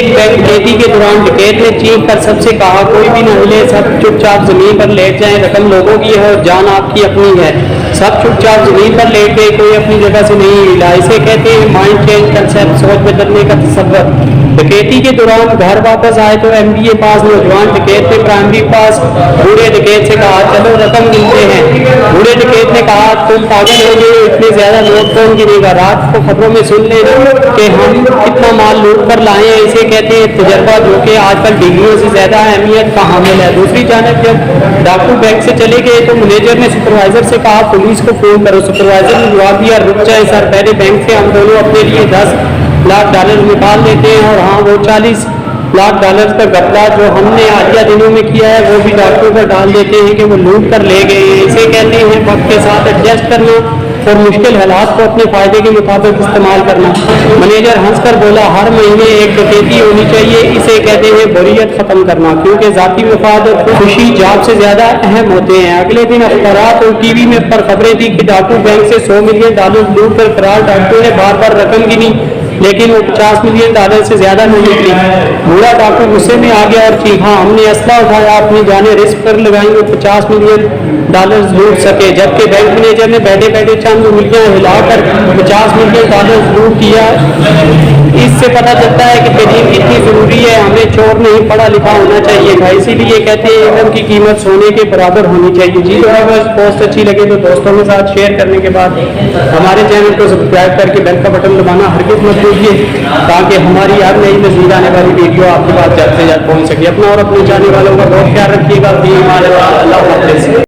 एक बैंक डकैती के दौरान डकैत ने चीख कर सबसे कहा, कोई भी न हिले, सब चुपचाप जमीन पर लेट जाएं, रकम लोगों की है और जान आपकी अपनी है। सब चुपचाप जमीन पर लेट गए, कोई अपनी जगह से नहीं हिला। इसे कहते हैं माइंड चेंज कंसेप्ट, सोच बदलने का तसव्वुर। डकैती के दौरान घर वापस आए तो MBA पास नौजवान डकैत ने प्राइमरी पास बूढ़े डकैत से कहा, चलो रकम गिनते हैं। बूढ़े डकैत ने कहा, तुम पागल हो गए, इतने ज्यादा नोट कौन गिनेगा, रात को खबरों में सुन लेना कि हम कितना माल लूट कर लाए हैं। इसे कहते हैं तजर्बा, जो कि आजकल डिग्रियों से ज्यादा अहमियत का हामिल है। दूसरी जानब जब डाकू बैंक से चले गए तो मैनेजर ने सुपरवाइजर से कहा, पुलिस को फोन करो। सुपरवाइजर ने जवाब दिया, रुक जाए सर, पहले बैंक से हम दोनों अपने लिए $10 लाख निकाल लेते हैं, और हाँ वो $40 लाख का घपला जो हमने हालिया दिनों में किया है वो भी डाकू पर डाल देते हैं कि वो लूट कर ले गए हैं। इसे कहते हैं वक्त के साथ एडजस्ट करना और मुश्किल हालात को अपने फायदे के मुताबिक इस्तेमाल करना। मैनेजर हंसकर बोला, हर महीने एक डकैती होनी चाहिए। इसे कहते हैं बोरियत खत्म करना, क्योंकि जाती मफाद और खुशी जॉब से ज्यादा अहम होते हैं। अगले दिन अखबारात और TV में पर खबरें थी कि डाकू बैंक से $100 मिलियन लूट कर फरार। डाकू ने बार बार रकम गिनी लेकिन वो $50 मिलियन से ज्यादा नहीं निकली। बूढ़ा डाकू गुस्से में आ गया और चीखा, हमने असला उठाया, अपनी जाने रिस्क पर लगाई, वो $50 मिलियन लूट सके। जबकि बैंक मैनेजर ने बैठे बैठे चंद उंगलियां हिलाकर $50 मिलियन लूट किया। इससे पता चलता है कि तहजीब कितनी जरूरी है। हमें चोर नहीं पढ़ा लिखा होना चाहिए था। इसीलिए कहते हैं इल्म की कीमत सोने के बराबर होनी चाहिए। जी तो अगर पोस्ट अच्छी लगे तो दोस्तों के साथ शेयर करने के बाद हमारे चैनल को सब्सक्राइब करके बेल का बटन दबाना हरगिज़ मत भूलिए, ताकि हमारी हर नई मज़ीद आने वाली वीडियो आपके पास जल्द से जल्द पहुँच सके। अपना और अपने जाने वालों का बहुत ख्याल रखिएगा। अल्लाह हाफ़िज़।